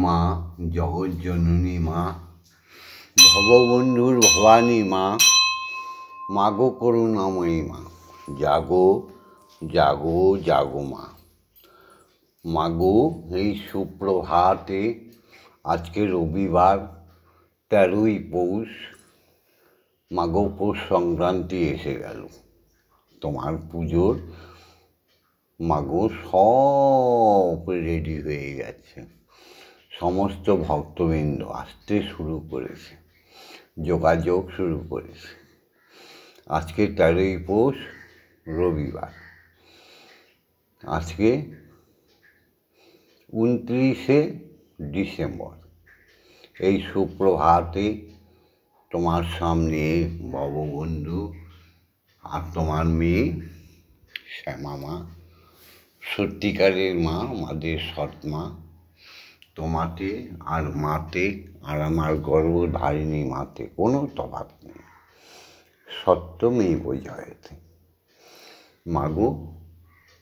মা জগজ্জননী মা, ভববন্ধুর ভবানী মা, মাগো করুণাময়ী মা, জাগো জাগো জাগো মা। মাগো এই সুপ্রভাতে, আজকে রবিবার 13ই পৌষ, মাগো পৌষ সংক্রান্তি এসে গেল। তোমার পুজোর মাগো সব রেডি হয়ে গেছে, সমস্ত ভক্তবৃন্দ আসতে শুরু করেছে, যোগাযোগ শুরু করেছে। আজকে 13ই পৌষ রবিবার, আজকে 29শে ডিসেম্বর। এই সুপ্রভাতে তোমার সামনে ভববন্ধু আর তোমার মেয়ে শ্যামা মা, সত্যিকারের মা, আমাদের সৎ মা, তোমাতে আর মাতে আর আমার গর্ভধারিণী মাতে কোনো তফাৎ নেই। সত্যমেব জয়তে। মাগো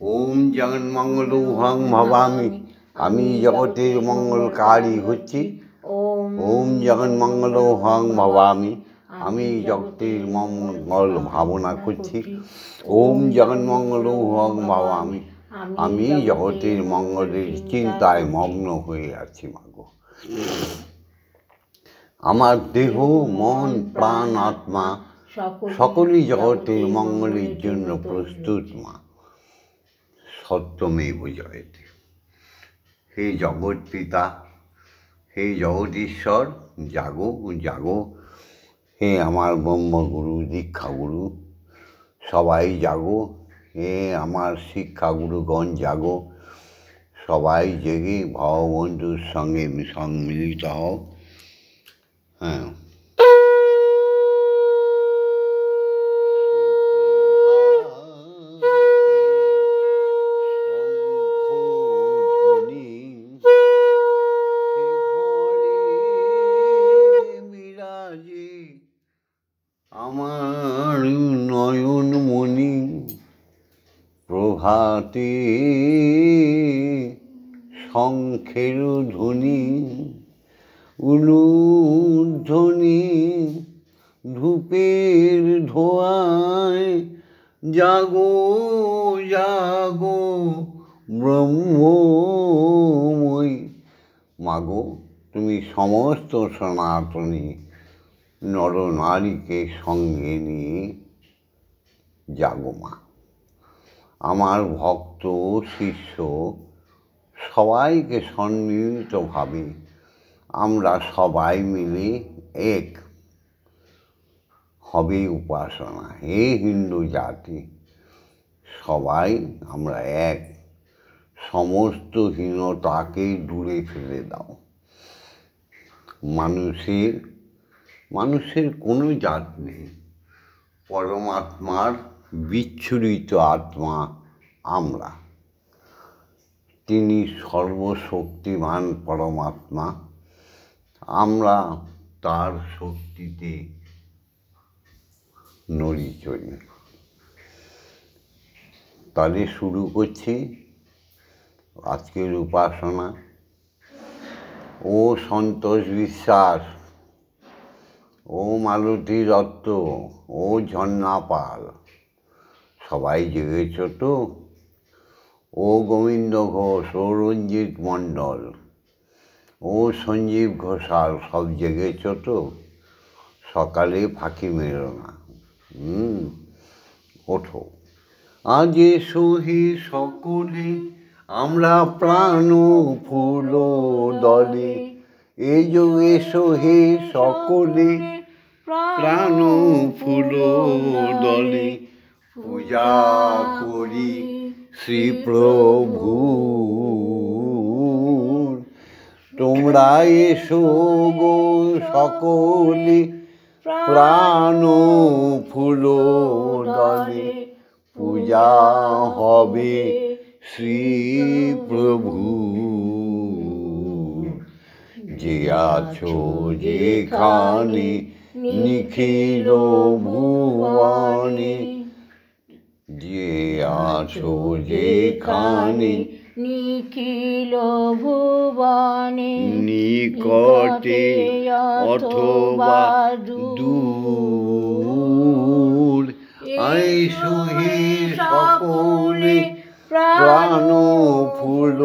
ওম জগন্মঙ্গলৌহং ভবামি, আমি জগতের মঙ্গলকারী হচ্ছি। ওম জগন্মঙ্গলৌহং ভবামি, আমি জগতের মঙ্গল ভাবনা করছি। ওম জগন্মঙ্গলৌহং ভবামি, আমি জগতের মঙ্গলের চিন্তায় মগ্ন হয়ে আছি। মাগো আমার দেহ, মন, প্রাণ, আত্মা সকলেই জগতের মঙ্গলের জন্য প্রস্তুত মা। সত্যমেব জয়তে। হে জগৎ পিতা, হে জগদীশ্বর, জাগো জাগো। হে আমার ব্রহ্মগুরু, দীক্ষাগুরু, সবাই জাগো। হে আমার শিক্ষাগুরুগণ, জাগো। সবাই জেগে ভববন্ধুর সঙ্গে সম্মিলিত হও। হ্যাঁ, আমার নয়নমণি প্রভাতে শঙ্খের ধ্বনি, উলুধ্বনি ধূপের ধোঁয়ায়, জাগো জাগো ব্রহ্মময়ী। মাগো তুমি সমস্ত সনাতনী নরনারীকে সঙ্গে নিয়ে জাগো মা। আমার ভক্ত শিষ্য সবাইকে সম্মিলিতভাবে আমরা সবাই মিলে এক হবে উপাসনা। হে হিন্দু জাতি, সবাই আমরা এক। সমস্ত হীনতাকে দূরে ফেলে দাও। মানুষের কোনো জাত নেই। পরমাত্মার বিচ্ছুরিত আত্মা আমরা। তিনি সর্বশক্তিমান পরমাত্মা, আমরা তার শক্তিতে নড়ি চড়ি। তাহলে শুরু করছি আজকের উপাসনা। ও সন্তোষ বিশ্বাস, ও মালতী দত্ত, ও ঝর্ণা পাল, সবাই জেগেছ তো? ও গোবিন্দ ঘোষ, ও রঞ্জিত মণ্ডল, ও সঞ্জীব ঘোষাল, সব জেগেছ তো? সকালে ফাঁকি মেরো না, ওঠো। আজ এসো হে সকলে, আমরা প্রাণ ফুল দলে। এই যে এসো হে সকলে, প্রাণ ফুল দলে। পূজা করি শ্রী প্রভু, তোমরা এসো গো সকলে, প্রাণ ফুল দলে। পূজা হবে শ্রী প্রভু। যে আছো যেখানে নিখিল ভুবনে, যে আছো যেখানে নিখিল ভুবনে নিকটে অথবা দূর আইসু হে সকলে প্রাণ ফুল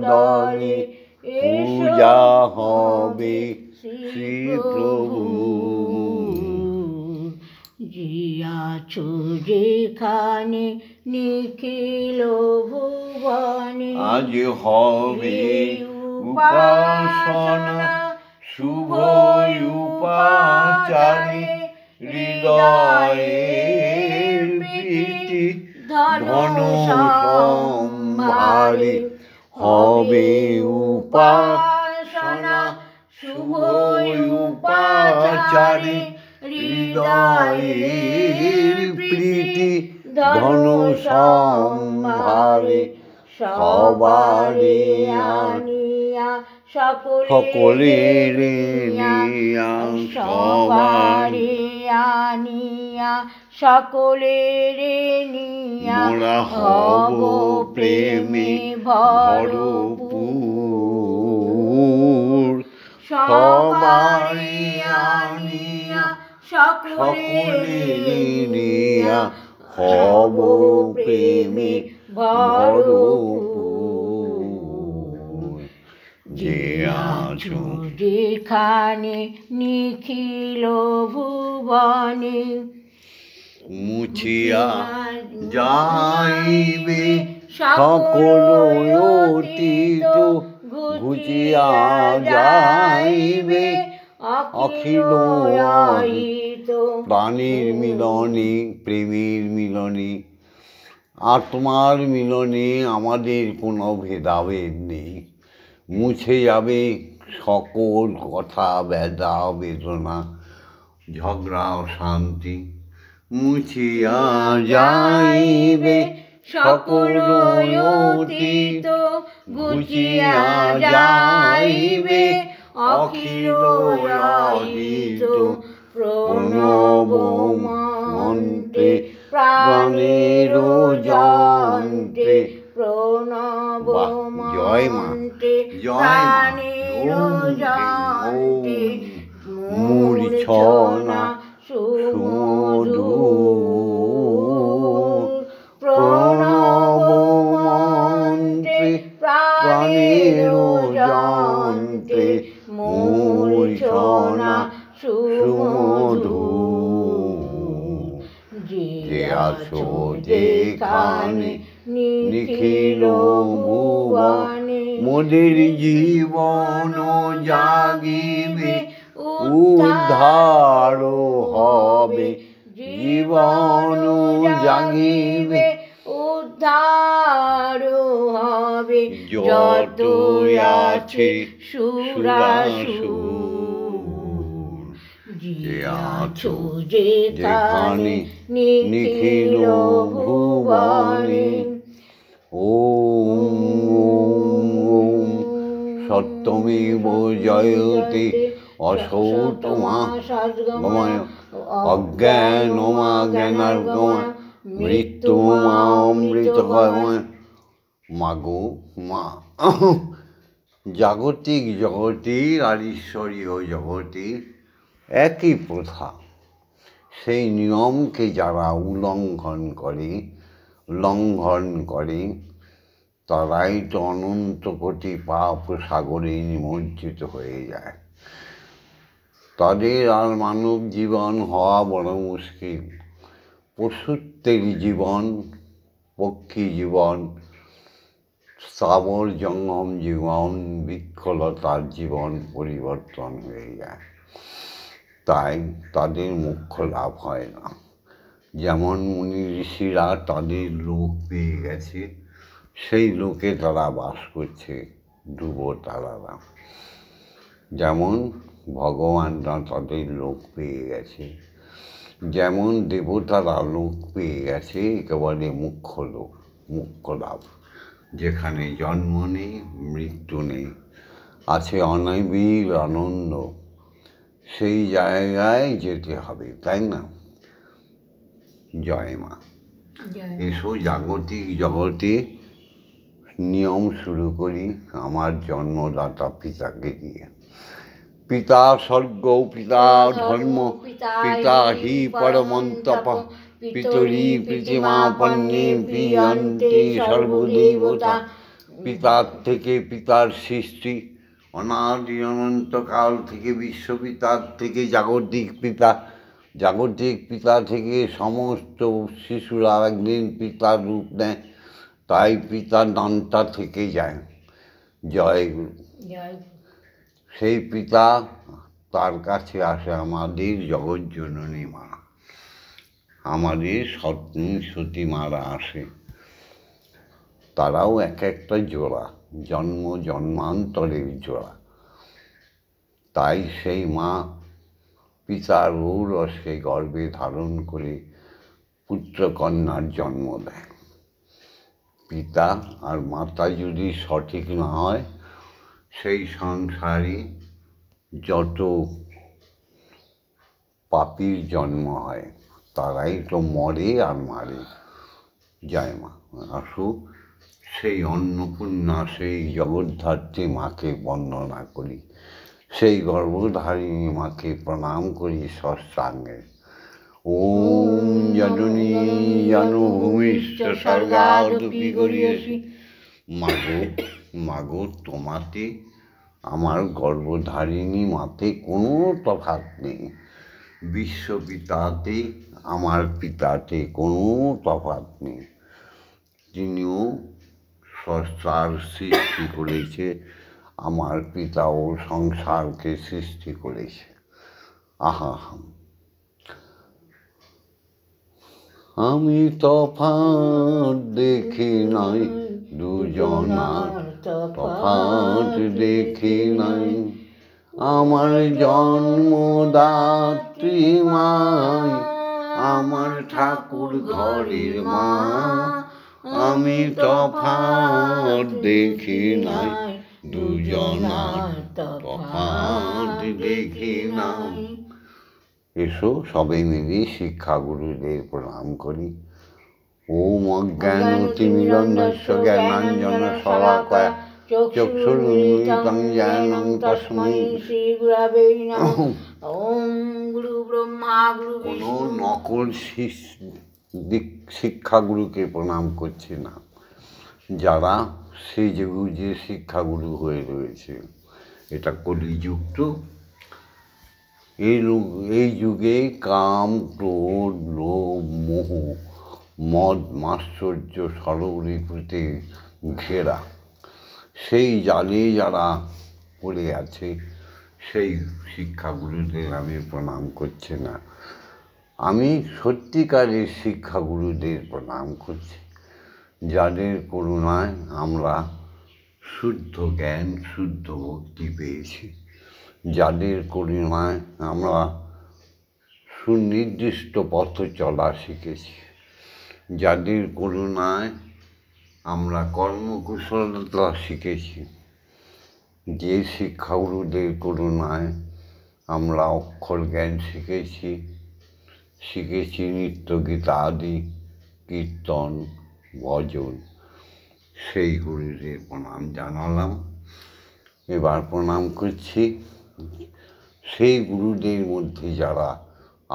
দলে পূজা হবে শ্রী প্রভু। জিয়াছো যেখানে নিখিল ভুবনে আজ হবে উপাসনা শুভ উপাচারে হৃদয়ের প্রীতি ধন সম্ভারে হবে উপাসনা শুভ উপাচারে হৃদয়ের প্রীতি ধন সম্ভারে সবারে আনিয়া সকলের নিয়া সবারে আনিয়া সকলের নিয়া মোরা হব প্রেমে ভরপুর সবারে আনিয়া সকলের নিয়া হব প্রেমে ভরপুর। যে আছো যেখানে নিখিল ভুবনে মুছিয়া যাইবে সকল অতীত ঘুচিয়া যাইবে অখিল অহিত প্রাণীর মিলনে প্রেমের মিলনে আত্মার মিলনে আমাদের কোনো ভেদাভেদ নেই। মুছে যাবে সকল কথা ব্যথা বেদনা ঝগড়া অশান্তি মুছিয়া যাইবে সকল অতীত ঘুচিয়া যাইবে অখিল অহিত প্রণব মন্ত্রে প্রাণের যন্ত্রে প্রণব জয় মা প্রাণের যন্ত্রে মূর্ছনা সুমধুর প্রণব মন্ত্রে প্রাণের যন্ত্রে মূর্ছনা সুমধুর। যে আছো যেখানে নিখিল ভুবনে মোদের জীবন জাগিবে উদ্ধার হবে জীবন জাগিবে উদ্ধার হবে যত আছে সুরাসুর। যে আছো যেখানে নিখিল ভুবনে ওম ওম সত্যমেব জয়তে অসৌতমা গময় অজ্ঞানমা জ্ঞানার্গময় মৃত্যুমা অমৃতময়। মাগো মা জাগতিক জগতে আর ঈশ্বরীয় জগতে একই প্রথা। সেই নিয়মকে যারা লঙ্ঘন করে তারাই তো অনন্ত কোটি পাপ সাগরে নিমজ্জিত হয়ে যায়। তাদের আর মানব জীবন হওয়া বড় মুশকিল। পশুত্বের জীবন, পক্ষী জীবন, স্থাবর জঙ্গম জীবন, বৃক্ষলতার জীবন পরিবর্তন হয়ে যায়। তাই তাদের মোক্ষ লাভ হয় না। যেমন মুনি ঋষিরা তাদের লোক পেয়ে গেছে, সেই লোকে তারা বাস করছে ধ্রুবতারারা। যেমন ভগবানরা তাদের লোক পেয়ে গেছে, যেমন দেবতারা লোক পেয়ে গেছে একেবারে মুখ্য লাভ, যেখানে জন্ম নেই মৃত্যু নেই, আছে অনিবিড় আনন্দ। সেই জায়গায় যেতে হবে, তাই না? জয় মা। এসো জাগতিক জগতে নিয়ম শুরু করি আমার জন্মদাতা পিতাকে দিয়ে। পিতা স্বর্গ, পিতা ধর্ম, পিতা হি পরমন্তপ, পিতরি প্রীতিমাপন্নে প্রিয়ন্তে সর্বদেবতা। পিতার থেকে পিতার সৃষ্টি, অনাদি অনন্তকাল থেকে বিশ্বপিতার থেকে জাগতিক পিতা, জাগতিক পিতা থেকে সমস্ত শিশুরা একদিন পিতার রূপ নেয়, তাই পিতার নামটা থেকে যায় জয় গুরু। সেই পিতা, তার কাছে আসে আমাদের জগৎজননী মা, আমাদের সতী মারা আসে। তারাও এক একটা জোড়া, জন্ম জন্মান্তরের জোড়া। তাই সেই মা পিতার ঔরসে গর্ভে ধারণ করে পুত্রকন্যার জন্ম দেয়। পিতা আর মাতা যদি সঠিক না হয়, সেই সংসারে যত পাপীর জন্ম হয় তারাই তো মরে আর মারে। জয় মা। আসো সেই অন্নপূর্ণা, সেই জগদ্ধাত্রী মাকে বন্দনা করি, সেই গর্ভধারিণী মাকে প্রণাম করি সষ্টাঙ্গে। ওম জননী জন্মভূমিশ্চ স্বর্গাদপি গরীয়সী। মাগো, মাগো, তোমাতে আমার গর্ভধারিণী মাতে কোনো তফাৎ নেই, বিশ্বপিতাতে আমার পিতাতে কোনো তফাৎ নেই। তিনিও স্রষ্টার সৃষ্টি করেছে, আমার পিতাও সংসারকে সৃষ্টি করেছে। আহা, আমি তফাৎ দেখি নাই, দুজনার তফাৎ দেখি নাই। আমার জন্মদাত্রী মাই, আমার ঠাকুর ঘরের মা। আমি তফাৎ দেখি নাই, দুজনার তফাৎ দেখি নাই। এসো সবাই মিলে শিক্ষাগুরুদের প্রণাম করি। ওম অজ্ঞানতিমিরন্ধস্য জ্ঞানাঞ্জন শলাকয়া চক্ষুরুন্মিলিতং জ্ঞান তস্मै শ্রী গুরবে নমঃ। ওম গুরু ব্রহ্মা গুরু বিষ্ণু। কোনো নকল শিক্ষাগুরুকে প্রণাম করছে না, যারা সেজে গুজে শিক্ষাগুরু হয়ে রয়েছে। এটা কলিযুগ তো। এই যুগে কাম, ক্রোধ, লোভ, মোহ, মদ, মাশ্চর্য ষড়রিপুতে ঘেরা। সেই জালে যারা পড়ে আছে, সেই শিক্ষাগুরুদের আমি প্রণাম করছি না। আমি সত্যিকারের শিক্ষাগুরুদের প্রণাম করছি, যাদের করুণায় আমরা শুদ্ধ জ্ঞান, শুদ্ধ ভক্তি পেয়েছি, যাদের করুণায় আমরা সুনির্দিষ্ট পথ চলা শিখেছি, যাদের করুণায় আমরা কর্মকুশলতা শিখেছি, যে শিক্ষাগুরুদের করুণায় আমরা অক্ষর জ্ঞান শিখেছি, নিত্য গীতা আদি, কীর্তন, ভজন, সেই গুরুদের প্রণাম জানালাম। এবার প্রণাম করছি সেই গুরুদের মধ্যে যারা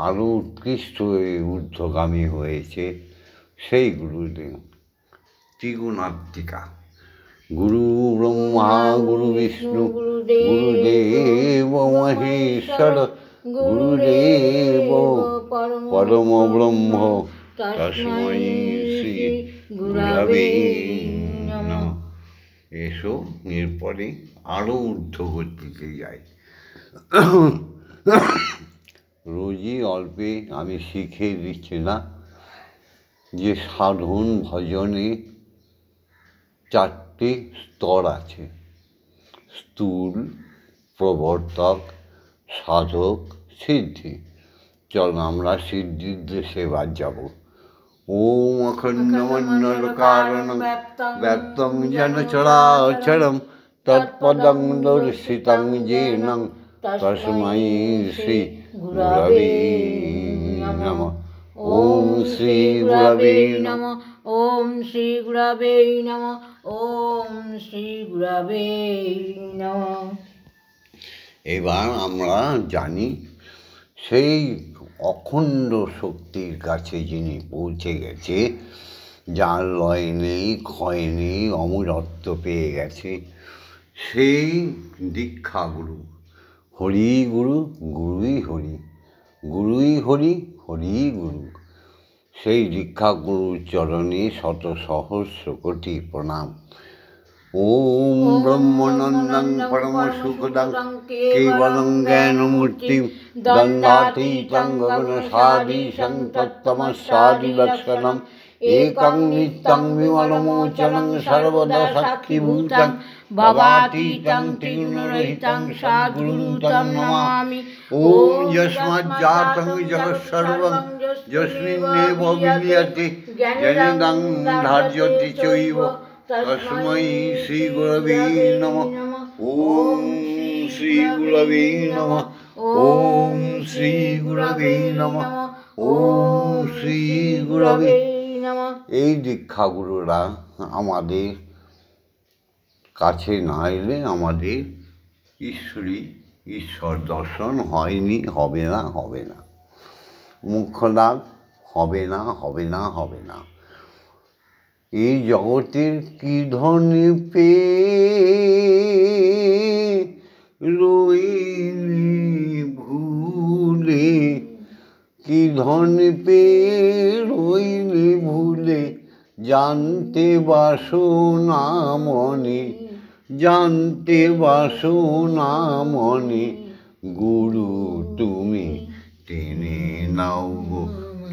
আরও উৎকৃষ্ট হয়ে ঊর্ধ্বগামী হয়েছে, সেই গুরুদের। ত্রিগুণাত্মিকা গুরু ব্রহ্মা গুরু বিষ্ণু গুরুদেব মহেশ্বর গুরুদেব পরম ব্রহ্ম তস্मै শ্রী গুরবে নমঃ। এসো এরপরে আরও ঊর্ধ্বগতিতে যাই। রোজই অল্পে আমি শিখিয়ে দিচ্ছি না যে সাধন ভজনে 4টে স্তর আছে: স্থূল, প্রবর্তক, সাধক, সিদ্ধি। চল আমরা সিদ্ধির দেশে এবার যাব। ওম অখণ্ডমণ্ডলকারণং ব্যক্তং যেন চরাচরম তৎপদং দর্শিতং যেন তস্मै শ্রী গুরবে নমঃ। ওম শ্রী গুরবে নমঃ। ওম শ্রী গুরবে নমঃ। ওম শ্রী গুরবে নমঃ। এবার আমরা জানি সেই অখণ্ড শক্তির কাছে যিনি পৌঁছে গেছে, যার লয় নেই ক্ষয় নেই, অমরত্ব পেয়ে গেছে, সেই দীক্ষাগুরু। হরি গুরু, গুরুই হরি, গুরুই হরি, হরি গুরু। সেই দীক্ষাগুরুর চরণে শত সহস্র কোটি প্রণাম। ওম ব্রহ্মানন্দং পরম সুখদং কেবলং জ্ঞানমূর্তিং দ্বন্দ্বাতীতং গগনসাদীশং তত্তমস্যাদিলক্ষণম একং নিত্যং বিমলমোচনং সর্বদা সাক্ষীভূতং ভবাতীতং ত্রিগুণরহিতং সদ্গুরুং তং নমামি। ওম যস্মাজ্জাতং জগৎসর্বং যস্মিন্নেব বিলীয়তে জ্ঞানদং ধার্যতে চৈব তস্मै শ্রী গুরবে নমঃ। ওম শ্রী গুরবে নমঃ। ওম শ্রী গুরবে নমঃ। ওম শ্রী গুরবে নমঃ। এই দীক্ষাগুরুরা আমাদের কাছে না এলে আমাদের ঈশ্বর দর্শন হয়নি, হবে না, হবে না। মোক্ষলাভ হবে না, হবে না, হবে না। এই জগতের কি ধনে পেয়ে রইলি ভুলে, কি ধনে পেয়ে রইলি ভুলে, জানতে বাসনা মনে, জানতে বাসনা মনে, গুরু তুমি টেনে নাও গো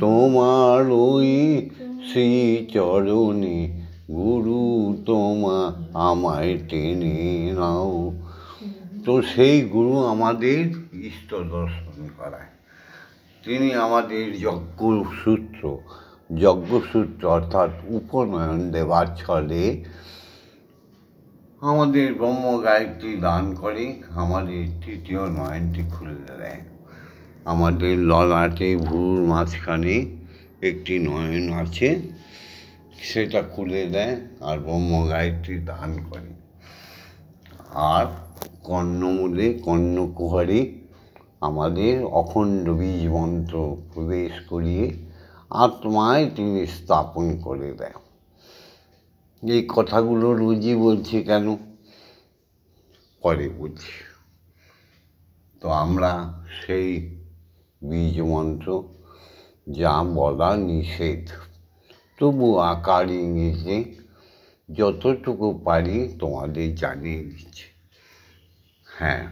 তোমার ওই শ্রীচরণে, গুরু তোমা আমায় টেনে নাও। তো সেই গুরু আমাদের ইষ্ট দর্শন করায়। তিনি আমাদের যজ্ঞসূত্র অর্থাৎ উপনয়ন দেবার ছলে আমাদের ব্রহ্মগায়ত্রী দান করে আমাদের তৃতীয় নয়নটি খুলে দেয়। আমাদের ললাটে ভ্রুর মাঝখানে একটি নয়ন আছে, সেটা খুলে দেয় আর ব্রহ্মগায়ত্রী দান করে। আর কর্ণমূলে কর্ণকুহরে আমাদের অখণ্ড বীজ মন্ত্র প্রবেশ করিয়ে আত্মায় তিনি স্থাপন করে দেয়। এই কথাগুলো রোজই বলছি কেন, পরে বলছি। তো আমরা সেই বীজ মন্ত্র, যা বলা নিষেধ, তবু আকার ইঙ্গিতে যতটুকু পারি তোমাদের জানিয়ে দিচ্ছি। হ্যাঁ,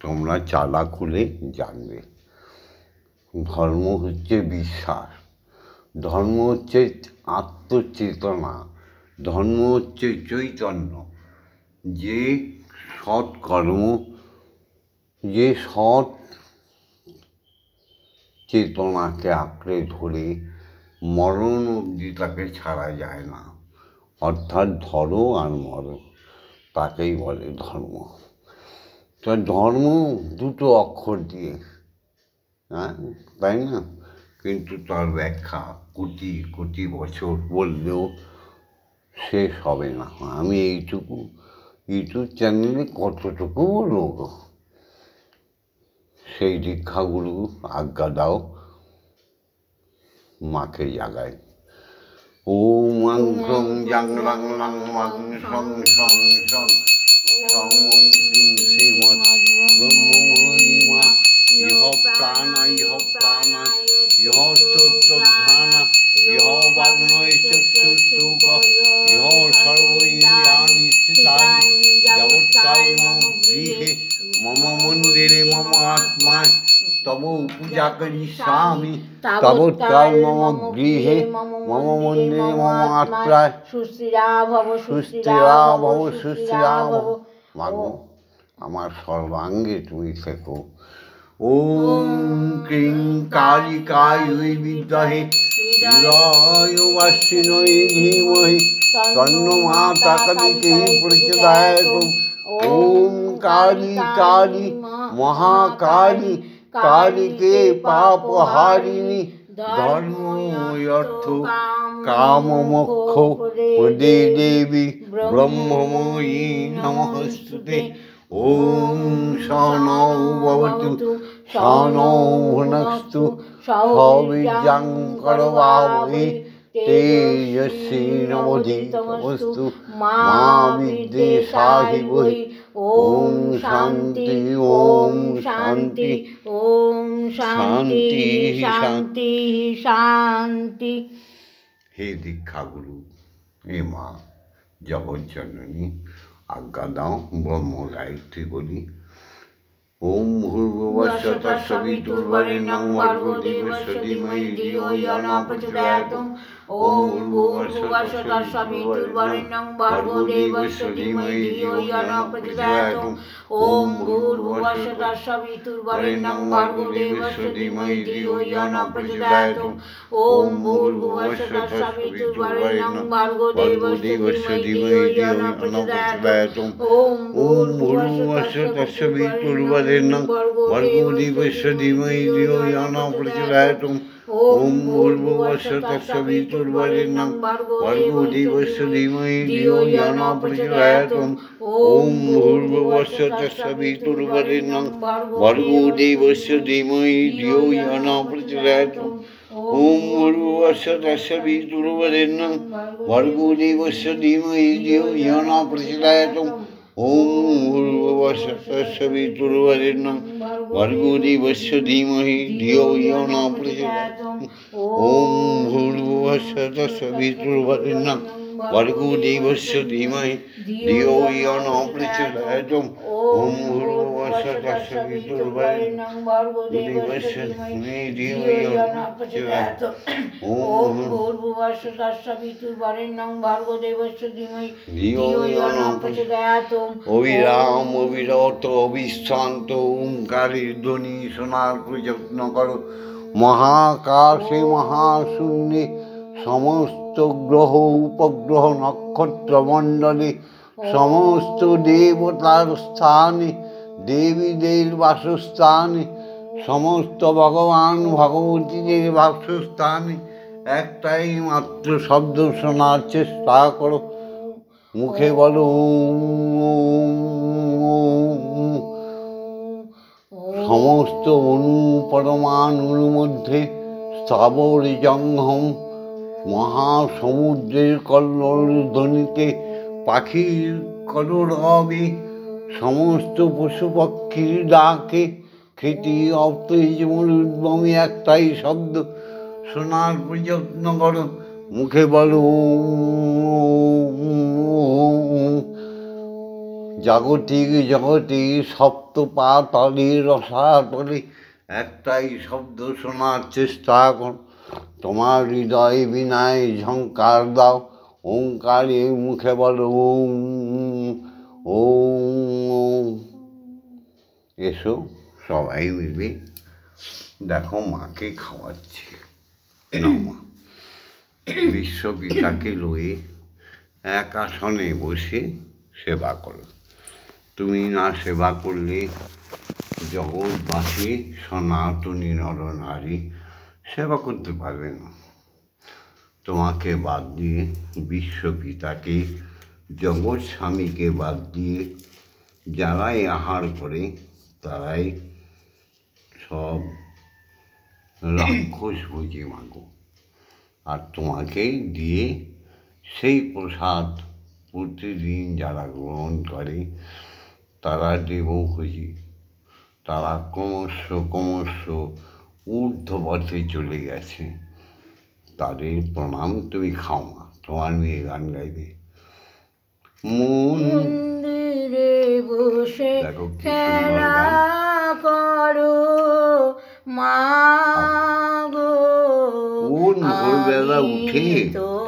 তোমরা চালা খুলে জানবে। ধর্ম হচ্ছে বিশ্বাস, ধর্ম হচ্ছে আত্মচেতনা, ধর্ম হচ্ছে চৈতন্য। যে সৎকর্ম, যে সৎ চেতনাকে আঁকড়ে ধরে মরণ অবধি তাকে ছাড়া যায় না, অর্থাৎ ধরো আর মরো, তাকেই বলে ধর্ম। তো ধর্ম দুটো অক্ষর দিয়ে, হ্যাঁ তাই না? কিন্তু তার ব্যাখ্যা কোটি কোটি বছর বললেও শেষ হবে না। আমি এইটুকু ইউটিউব চ্যানেলে কতটুকু বলবো। সেই দীক্ষাগুরু আজ্ঞা দাও, মাকে জাগায়। ওম আং ক্রং জাং লাং লাং মাং সং সং সং সং ওং ক্রিং শ্রীমৎ ব্রহ্মময়িমা ইহ প্রাণা ইহ প্রাণা ইহ স্তোত্রধ্যানা ইহ বাগ্নয় চক্ষুঃসুখ ইহ সর্ব ইন্দ্রিয়াণি স্থিতানি যাবৎকাল মম গৃহে মম মন্দিরে মম আত্মায় তব পূজা করিষ্যামি তাবৎকাল মম গৃহে মম মন্দিরে মম আত্মায় সুস্থিরা ভব, সুস্থিরা ভব, সুস্থিরা ভব। মাগো, আমার সর্বাঙ্গে তুমি থেকো। ওম ক্রিং কালিকায় বিদ্মহে হৃদয়বাসিন্যৈ ধীমহি তন্নো মাতা কালীতি প্রচোদয়াৎ। ওম কালী কালী মহাকালী কালীকে পাপহারিণী ধর্ম অর্থ কাম মোক্ষ পদে দেবী ব্রহ্মময়ী নমস্তুতে। ওম সহনৌ ভবতু সহনৌ ভুনস্তু সবির্যাং করবাবহৈ তেজস্বী নমোধিতমস্তু মা বিদ্বেষাহিবহি। ওম শান্তি ওম শান্তি ওম শান্তি শান্তি শান্তি। হে দীক্ষাগুরু, হে মা জগজ্জননী, আজ্ঞা দাও ব্রহ্ম গায়ত্রী বলি। ওম ভূর্ভুবঃ স্বঃ সবিতুর্বরেণ্যং ভর্গো দেবস্য ধীমহি ধিয়ো ইয়ো নঃ প্রচোদয়াৎ। ওম ভূর্ভুবঃ স্বঃ সবিতুর্বরেণ্যং ভর্গো দেবস্য ধীমহি ধিয়ো ইয়ো নঃ প্রচোদয়াৎ। ওম ভূর্ভুবঃ স্বঃ সবিতুর্বরেণ্যং ভর্গো দেবস্য ধীমহি ধিয়ো ইয়ো নঃ প্রচোদয়াৎ। ওম ভূর্ভুবঃ স্বঃ সবিতুর্বরেণ্যং ভর্গো দেবস্য ধীমহি ধিয়ো ইয়ো নঃ প্রচোদয়াৎ। ওম ভূর্ভুবঃ স্বঃ সবিতুর্বরেণ্যং ভর্গো দেবস্য ধীমহি ধিয়ো ইয়ো নঃ প্রচোদয়াৎ। ওম ভূর্ভুবঃ স্বঃ সবিতুর্বরেণ্যং ভর্গো দেবস্য ধীমহি ধিয়ো ইয়ো নঃ প্রচোদয়াৎ। ওম ভূর্ভুবঃ স্বঃ সবিতুর্বরেণ্যং ভর্গো দেবস্য ধীমহি ধিয়ো ইয়ো নঃ প্রচোদয়াৎ। ওম ভূর্ভুবঃ স্বঃ সবিতুর্বরেণ্যং ভর্গো দেবস্য ধীমহি ধিয়ো ইয়ো নঃ প্রচোদয়াৎ। ওম ভূর্ভুবঃ স্বঃ সবিতুর্বরেণ্যং ভর্গো দেবস্য ধীমহি ধিয়ো ইয়ো নঃ প্রচোদয়াৎ। ওম ভূর্ভুবঃ স্বঃ সবিতুর্বরেণ্যং ভর্গো দেবস্য ধীমহি ধিয়ো ইয়ো নঃ প্রচোদয়াৎ। ওম ভূর্ভুবঃ স্বঃ সবিতুর্বরেণ্যং ভর্গো দেবস্য ধীমহি ধিয়ো ইয়ো নঃ প্রচোদয়াৎ। ওম ভূর্ভুবঃ স্বঃ সবিতুর্বরেণ্যং ভর্গো দেবস্য ধীমহি ধিয়ো ইয়ো নঃ প্রচোদয়াৎ। অবিরাম অবিরত অবিশ্রান্ত ওঙ্কারের ধ্বনি শোনার প্রযত্ন করো। মহাকাশে মহাশূন্যে সমস্ত গ্রহ উপগ্রহ নক্ষত্রমণ্ডলে সমস্ত দেবতার স্থানে দেবীদের বাসস্থানে সমস্ত ভগবান ভগবতীদের বাসস্থানে একটাই মাত্র শব্দ শোনার চেষ্টা করো। মুখে বলো ওম। সমস্ত অণু পরমাণুর মধ্যে স্থাবর জঙ্গম মহাসমুদ্রের কল্লোল ধ্বনিতে পাখির কলরবে সমস্ত পশু পক্ষীর ডাকে খ্যাতি অপ্তেজ মরুদ্গমে একটাই শব্দ শোনার প্রযত্ন করো। মুখে বলো জাগতিক জগতে সপ্তপাতলের রসাতলে একটাই শব্দ শোনার চেষ্টা কর। তোমার হৃদয় বিনায় ঝঙ্কার দাও ওঙ্কারে। মুখে বলো ওম ওম। এসো সবাই মিলে দেখো মাকে খাওয়াচ্ছে। মা বিশ্বপিতাকে লয়ে এক আসনে বসে সেবা করো। তুমি না সেবা করলে জগৎবাসী সনাতনী নরনারী সেবা করতে পারবে না। তোমাকে বাদ দিয়ে বিশ্বপিতাকে জগৎ স্বামীকে বাদ দিয়ে যারাই আহার করে তারাই সব রাক্ষস বুঝে মাগো। আর তোমাকে দিয়ে সেই প্রসাদ প্রতিদিন যারা গ্রহণ করে তারা দেবভোজী, তারা ক্রমশ ঊর্ধ্বপথে চলে গেছে। তাদের প্রণাম তুমি খাও না। তোমার মেয়ে গান গাইবে। মন্দিরে বসে খেলা করো মা গো। কোন ভোরবেলা উঠে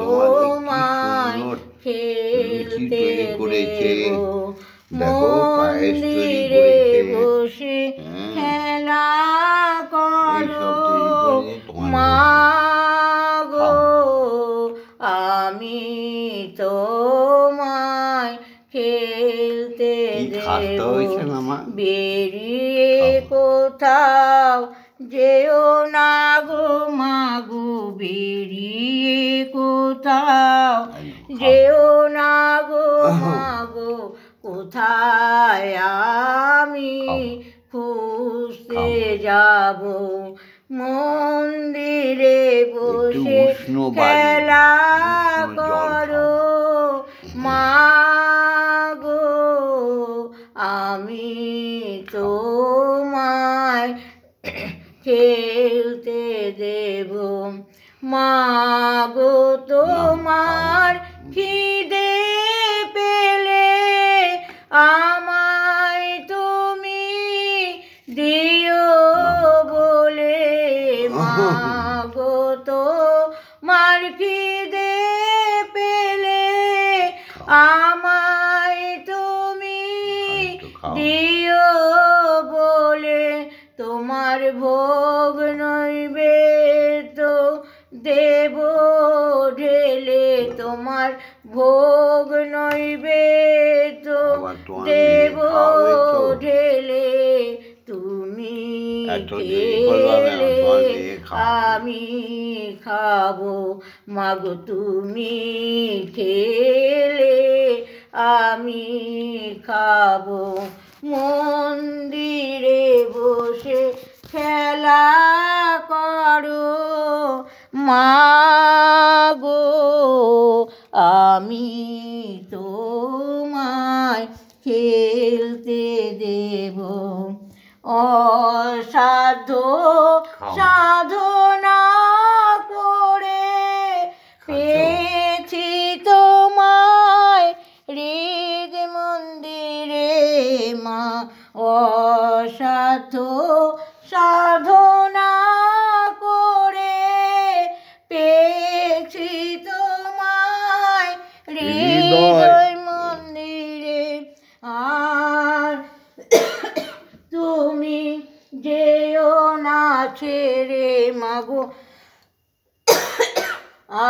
তোমায় খেলতে করেছে, দেখো পায়েস তৈরি করেছে। বসে খেলা করো মা গো। আমি তোমায় খেলতে দেব। বেরিয়ে কোথাও যেও না গো মা বেরিয়ে কোথাও যেও না গো মাগো, কোথায় আমি খুঁজতে যাব। মন্দিরে বসে খেলা করো মাগো, আমি তোমায় খেলতে দেব। মাগো তোমার খিদে পেলে আমায় তুমি দিও বলে। মাগো তোমার খিদে পেলে আমায় তুমি দিও বলে। তোমার ভোগ নৈবেদ্য দেব ঢেলে, তোমার ভোগ নৈবেদ্য দেব ঢেলে। তুমি খেলে আমি খাবো মাগো, তুমি খেলে আমি খাবো। মন্দিরে বসে খেলা করো মাগো, আমি তোমায় খেলতে দেব। অসাধ্য সাধনা করে পেয়েছি তোমায় হৃদ মন্দিরে মা। অসাধ্য সাধনা করে পেয়েছি তোমায় হৃদয় মন্দিরে। আর তুমি যেও না ছেড়ে মাগো,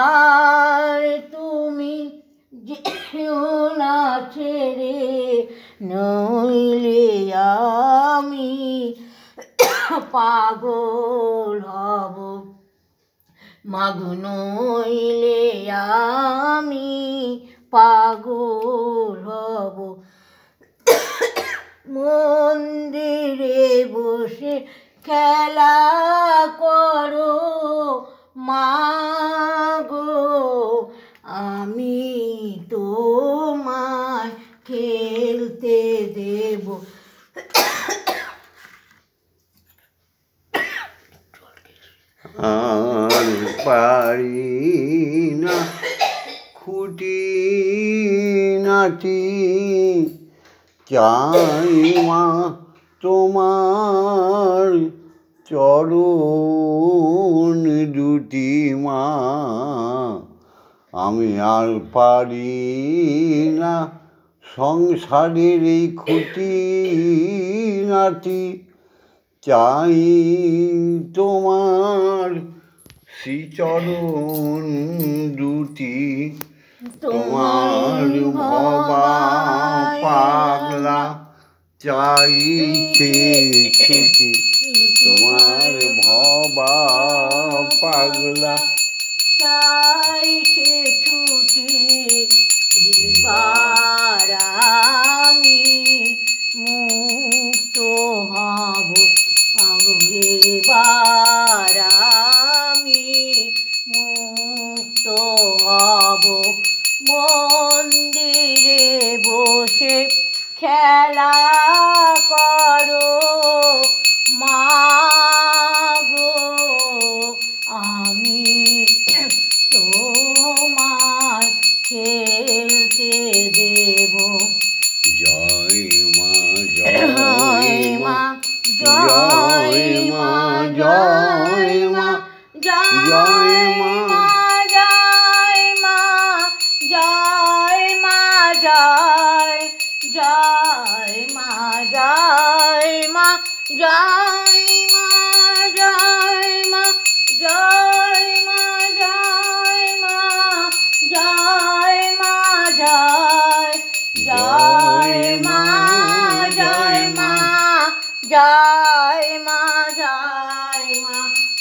আর তুমি যেও না ছেড়ে, নইলে আমি পাগল হব মাগো, নইলে আমি পাগল হব। মন্দিরে বসে খেলা করো মাগো, আমি তোমায় খেলতে দেব। আর পারি না খুঁটি নাটি, চাই মা তোমার চরণ দুটি মা। আমি আর পারি না সংসারের এই খুঁটি নাটি, চাই তোমার শ্রীচরণ দুটি। তোমার ভবা পাগলা চাইছে ছুটি, তোমার ভবা পাগলা চাইছে ছুটি। এবার আমি মুক্ত হব, এবার আমি মুক্ত হব। মন্দিরে বসে খেলা করো মাগো, আমি তোমায় খেলতে দেব। জয় মা জয় মা জয় মা জয় মা জয় মা জয় মা জয় মা জয় জয় মা জয় মা জয় মা জয় মা জয় মা জয় মা জয় মা জয় জয় মা জয় মা জয় মা জয় মা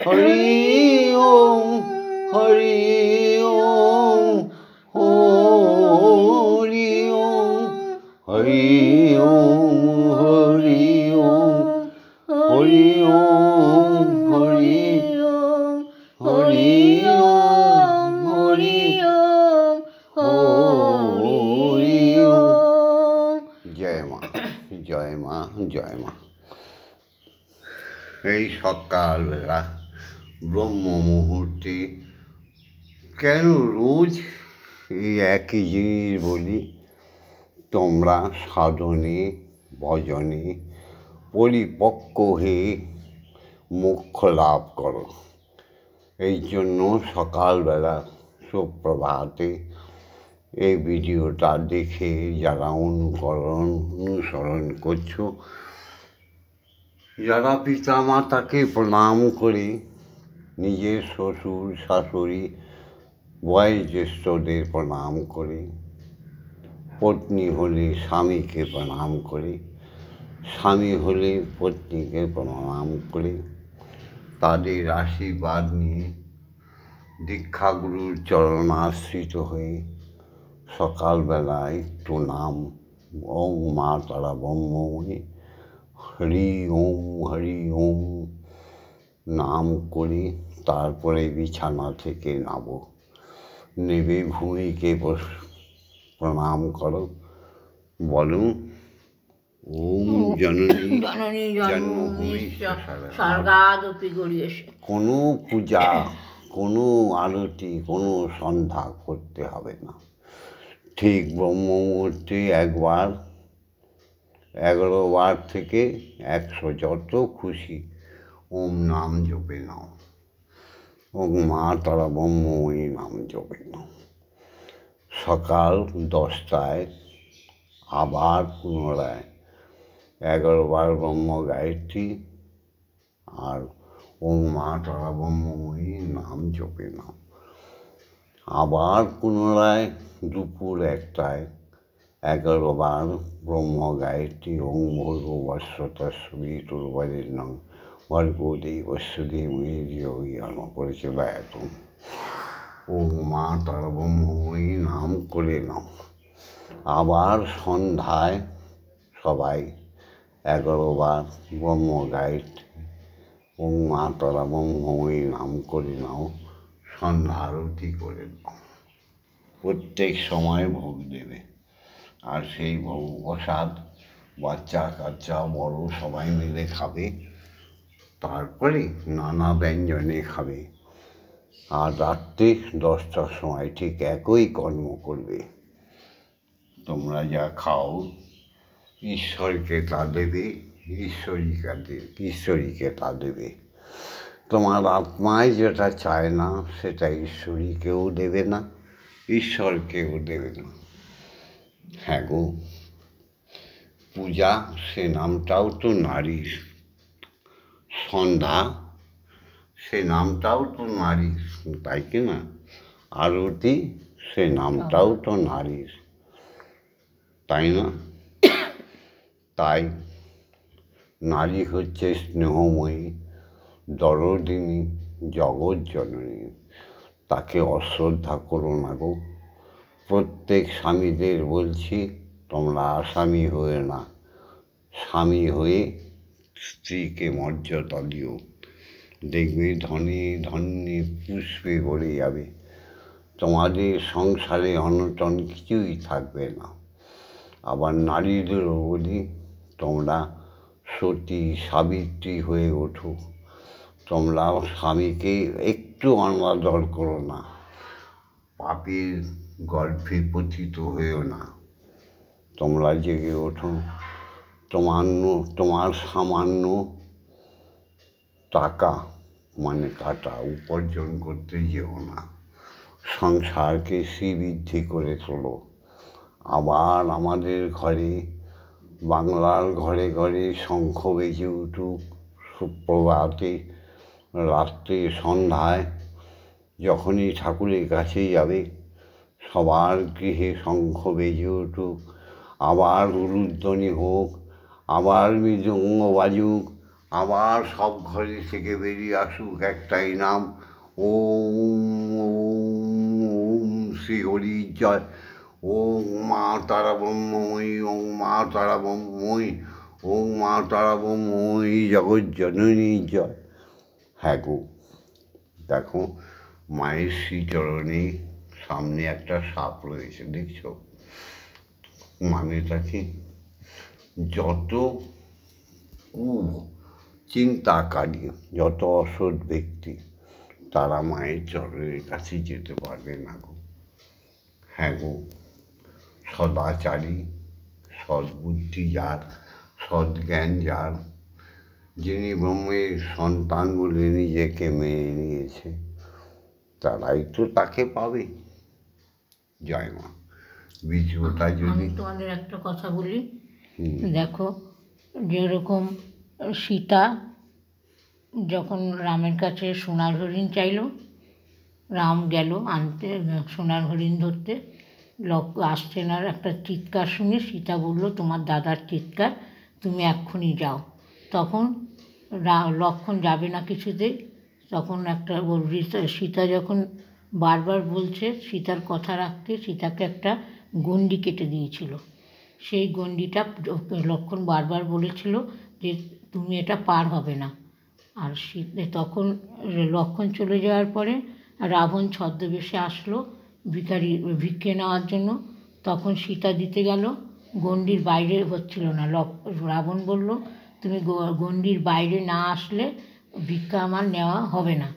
হরি ওম হরি ওম হরি ওম হরি ওম হরি ওম হরি ওম হরি হরি ওম হরি হরি ওম। জয় মা জয় মা জয় মা। এই সকালবেলা ব্রহ্ম মুহূর্তে কেন রোজ এই একই জিনিস বলি, তোমরা সাধনে ভজনে পরিপক্ক হয়ে মোক্ষ লাভ করো। এই জন্য সকালবেলা সুপ্রভাতে এই ভিডিওটা দেখে যারা অনুসরণ করছো, যারা পিতা মাতাকে প্রণাম করে, নিজের শ্বশুর শাশুড়ি বয়োজ্যেষ্ঠদের প্রণাম করে, পত্নী হলে স্বামীকে প্রণাম করে, স্বামী হলে পত্নীকে প্রণাম করে, তাদের আশীর্বাদ নিয়ে দীক্ষাগুরুর চরণাশ্রিত হয়ে সকালবেলা একটু নাম ওম মা তারা ব্রহ্মময়ী হরি ওম নাম করে তারপরে বিছানা থেকে নামো। নেবে ভূমিকে প্রণাম করো, বলো ওম জননী জননী জন্মভূমি স্বর্গাদপি গড়িয়েছে। কোনো পূজা, কোনো আরতি, কোনো সন্ধ্যা করতে হবে না। ঠিক ব্রহ্ম মুহূর্তে একবার 11 বার থেকে 100 যত খুশি ওম নাম জপে নাও, ওম মা তারা ব্রহ্মময়ী নাম জপে নাও। সকাল 10টায় আবার পুনরায় 11 বার ব্রহ্ম গায়ত্রী আর ওম মা তারা ব্রহ্মময়ী নাম জপে নাও। আবার পুনরায় দুপুর 1টায় 11 বার ব্রহ্ম গায়ত্রী ওম ভূর্ভুবস্বতস্মি তুর্বরেণ্যং ভর্গো দেবস্য ধীমহি ধিয়ো ইয়ো নঃ প্রচোদয়াৎ। ওম মা তারা ব্রহ্মময়ী নাম করে নাও। আবার সন্ধ্যায় সবাই 11 বার ব্রহ্ম গায়ত্রী ওম মা তারা ব্রহ্মময়ী নাম করে নাও, সন্ধ্যা আরতি করে নাও। প্রত্যেক সময় ভোগ দেবে, আর সেই ভোগ প্রসাদ বাচ্চা কাচ্চা বড় সবাই মিলে খাবে, তারপরে নানা ব্যঞ্জনে খাবে। আর রাত্রে 10টার সময় ঠিক একই কর্ম করবে। তোমরা যা খাও ঈশ্বরকে তা দেবে, ঈশ্বরীকে তা দেবে। তোমার আত্মায় যেটা চায় না সেটা ঈশ্বরীকেও দেবে না, ঈশ্বরকেও দেবে না। হ্যাঁ গো, পূজা সে নামটাও তো নারীর, সন্ধ্যা সে নামটাও তো নারীর, তাই কি না? আরতি সে নামটাও তো নারীর, তাই না? তাই নারী হচ্ছে স্নেহময়ী, দরদিনী, জগৎ জননী। তাকে অশ্রদ্ধা করো না গো। প্রত্যেক স্বামীদের বলছি, তোমরা আসামি হয়ে না, স্বামী হয়ে স্ত্রীকে মর্যাদা দিও। দেখবে ধনে ধন্যে পুষ্পে ভরে যাবে, তোমাদের সংসারে অনটন কিছুই থাকবে না। আবার নারীদেরও বলি, তোমরা সতী সাবিত্রী হয়ে ওঠো। তোমরা স্বামীকে একটু অনাদর করো না, পাপের গল্পে পতিত হয়েও না। তোমরা জেগে ওঠো, তোমার সামান্য টাকা মানে কাটা উপার্জন করতে যেও না, সংসারকে শ্রীবৃদ্ধি করে তোলো। আবার আমাদের ঘরে, বাংলার ঘরে ঘরে শঙ্খ বেজে উঠুক সুপ্রভাতে, রাত্রে, সন্ধ্যায়, যখনই ঠাকুরের কাছে যাবে সবার গৃহে শঙ্খ বেজে উঠুক, আবার উলুধ্বনি হোক, আবার মৃদঙ্গ বাজুক, আবার সব ঘরে থেকে বেরিয়ে আসুক একটাই নাম, ওম ওম ওম শ্রী হরির জয়, ওম মা তারা ব্রহ্মময়ী, ওম মা তারা ব্রহ্মময়ী, ওম মা তারা ব্রহ্মময়ী জগৎ জননীর জয়। হ্যাঁ গো, দেখো মায়ের শ্রীচরণে সামনে একটা সাপ রয়েছে, দেখছো? মানেটা কি? যত চিন্তাকারী, যত অসৎ ব্যক্তি, তারা মায়ের চরণের কাছে যেতে পারবে না গো। হ্যাঁ গো, সদাচারী, সদ্বুদ্ধি যার, সদ্জ্ঞান যার, যিনি ব্রহ্মের সন্তান বলে নিজেকে মেনে নিয়েছে, তারাই তো তাকে পাবে। জয় মা। ভিডিওটা আমি যদি তোমাদের একটা কথা বলি। দেখো, যেরকম সীতা যখন রামের কাছে সোনার হরিণ চাইল, রাম গেল আনতে সোনার হরিণ ধরতে, আসছে না, একটা চিৎকার শুনে সীতা বলল, তোমার দাদার চিৎকার, তুমি এক্ষুনি যাও। তখন লক্ষ্মণ যাবে না কিছুতেই। তখন একটা সীতা যখন বারবার বলছে, সীতার কথা রাখতে সীতাকে একটা গণ্ডি কেটে দিয়েছিল। সেই গণ্ডিটা লক্ষ্মণ বারবার বলেছিল যে তুমি এটা পার হবে না। আর তখন লক্ষ্মণ চলে যাওয়ার পরে রাবণ ছদ্মবেশে আসলো ভিক্ষে নেওয়ার জন্য। তখন সীতা দিতে গেল, গণ্ডির বাইরে হচ্ছিল না। রাবণ বলল, তুমি গণ্ডির বাইরে না আসলে ভিক্ষা আমার নেওয়া হবে না।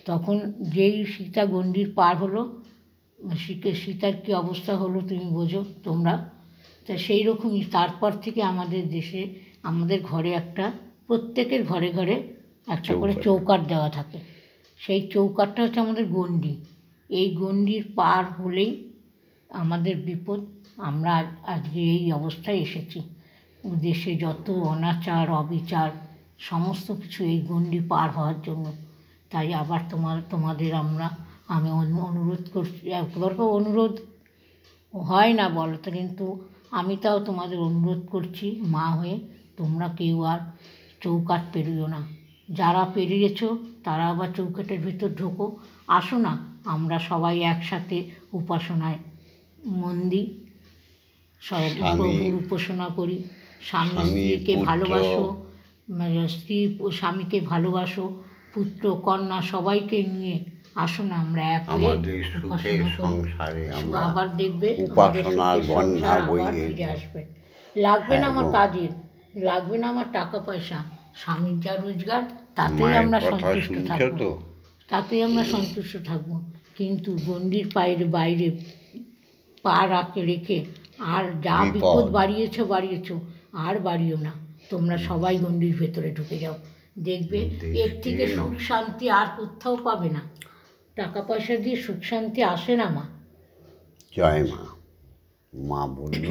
তখন যেই সীতা গণ্ডির পার হলো, সীতার কী অবস্থা হলো তুমি বোঝো তোমরা। তা সেই রকমই তারপর থেকে আমাদের দেশে, আমাদের ঘরে প্রত্যেকের ঘরে ঘরে একটা করে চৌকাঠ দেওয়া থাকে। সেই চৌকাঠটা হচ্ছে আমাদের গণ্ডি। এই গণ্ডির পার হলেই আমাদের বিপদ। আমরা আজকে এই অবস্থায় এসেছি। দেশে যত অনাচার অবিচার সমস্ত কিছু এই গণ্ডি পার হওয়ার জন্য। তাই আবার তোমাদের আমি অনুরোধ করছি। একবার অনুরোধ হয় না বলো তো, কিন্তু আমি তাও তোমাদের অনুরোধ করছি, মা হয়ে তোমরা কেউ আর চৌকাঠ পেরিও না। যারা পেরিয়েছো তারা আবার চৌকাঠের ভিতর ঢোকো। আসো না, আমরা সবাই একসাথে উপাসনায় মন দিই, প্রভুর উপাসনা করি। স্বামী স্ত্রীকে ভালোবাসো, স্ত্রী স্বামীকে ভালোবাসো, পুত্র কন্যা সবাইকে নিয়ে আসো না, আমরা এক হয়ে উপাসনা করি। আবার দেখবে উপাসনার বন্যা বইয়ে আসবে। লাগবে না আমার কাজের, লাগবে না আমার টাকা পয়সা, স্বামীর যা রোজগার তাতেই আমরা সন্তুষ্ট থাকবো, তাতেই আমরা সন্তুষ্ট থাকবো। কিন্তু গণ্ডির বাইরে পা রেখে আর যা বিপদ বাড়িয়েছ আর বাড়িও না। তোমরা সবাই গণ্ডির ভেতরে ঢুকে যাও, দেখবে এর থেকে সুখ শান্তি আর কোথাও পাবে না। টাকা পয়সা দিয়ে সুখ শান্তি আসে না মা। জয় মা। মা বলল,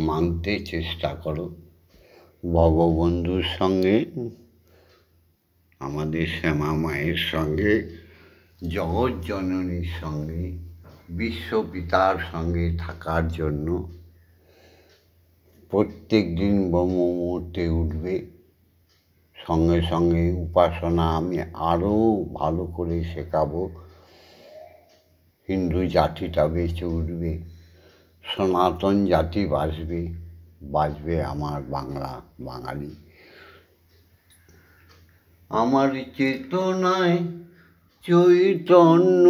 মানতে চেষ্টা করো। ভগবন্ধুর সঙ্গে, আমাদের শ্যামা মায়ের সঙ্গে, জগৎ জননীর সঙ্গে, বিশ্বপিতার সঙ্গে থাকার জন্য প্রত্যেক দিন ব্রহ্ম মুহূর্তে উঠবে। সঙ্গে সঙ্গে উপাসনা আমি আরও ভালো করে শেখাবো। হিন্দু জাতিটা বেঁচে উঠবে, সনাতন জাতি বাঁচবে আমার বাঙালি। আমার চেতনায় চৈতন্য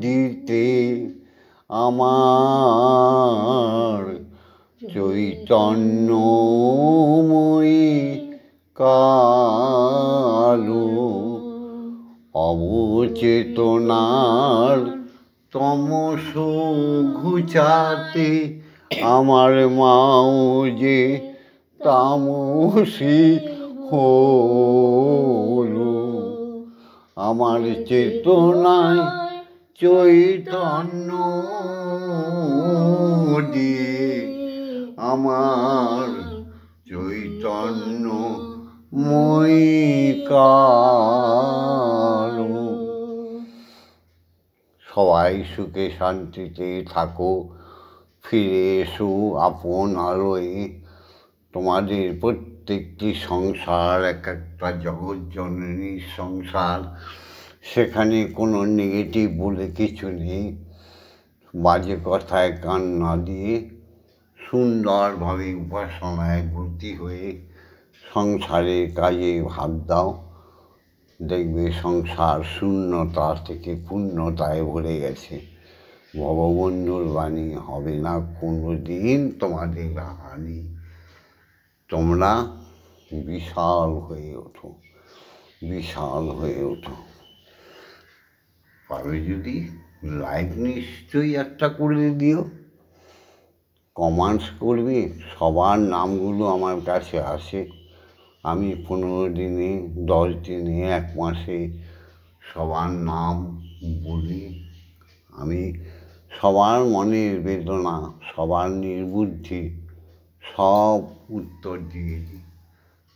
দিতে, আমার চৈতন্যময়ী কালো, অবচেতনার তমস ঘুচাতে আমার মাও যে তামসী হলো। আমার চেতনায় চৈতন্য দিয়ে, আমার চৈতন্যময়ী কালো। সবাই সুখে শান্তিতে থাকো, ফিরে এসো আপন আলোয়। তোমাদের প্রত্যেকটি সংসার এক একটা জগৎজননীর সংসার, সেখানে কোনো নেগেটিভ বলে কিছু নেই। বাজে কথায় কান না দিয়ে সুন্দরভাবে উপাসনায় ব্রতী হয়ে সংসারের কাজে ভাগ দাও, দেখবে সংসার শূন্যতা থেকে পূর্ণতায় ভরে গেছে। ভববন্ধুর বাণী হবে না কোনো দিন তোমাদের হানি। তোমরা বিশাল হয়ে ওঠো, বিশাল হয়ে ওঠো। পারো যদি লাইক নিশ্চয়ই একটা করে দিও, কমেন্টস করবে। সবার নামগুলো আমার কাছে আসে, আমি 15 দিনে, 10 দিনে, 1 মাসে সবার নাম বলি। আমি সবার মনের বেদনা, সবার নির্বুদ্ধি সব উত্তর দিয়ে দিই।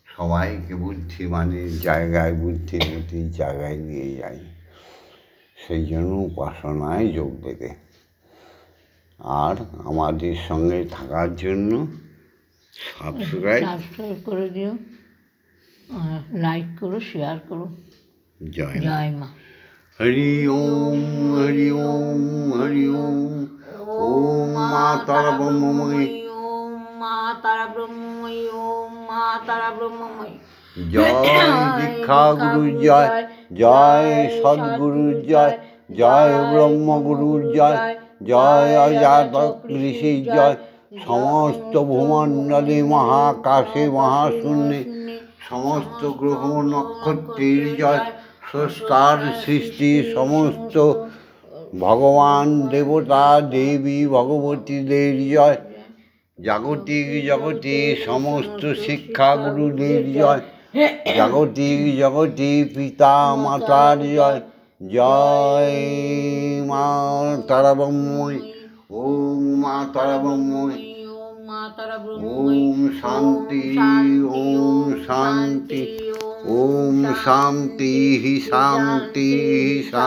সবাইকে বুদ্ধিমানের জায়গায়, বুদ্ধিমতির জায়গায় নিয়ে যাই। সেই জন্য উপাসনায় যোগ দেবে। আর আমাদের সঙ্গে থাকার জন্য সাবস্ক্রাইব করে দিও, লাইক করো, শেয়ার করো। জয় মা। জয় মা। হরি ওম, হরি ওম, হরি ওম। ওম মা তারা ব্রহ্মময়ী, ওম মা তারা ব্রহ্মময়ী, ওম মা তারা ব্রহ্মময়ী। জয় দীক্ষা গুরু জয়, জয় সদ্গুরুর জয়, জয় ব্রহ্মগুরুর জয়, জয় অজাতক ঋষির জয়। সমস্ত ভূমণ্ডলে মহাকাশে মহাশূন্যে সমস্ত গ্রহ নক্ষত্রের জয়। স্রষ্টার সৃষ্টি সমস্ত ভগবান দেবতা দেবী ভগবতীদের জয়। জাগতিক জগতে সমস্ত শিক্ষাগুরুদের জয়। জাগতিক জগতে পিতা মাতার জয়। জয় মা তারা ব্রহ্মময়ী, ওম মা তারা ব্রহ্মময়ী, ওম শান্তি, ওম শান্তি, ওম শান্তি শান্তি।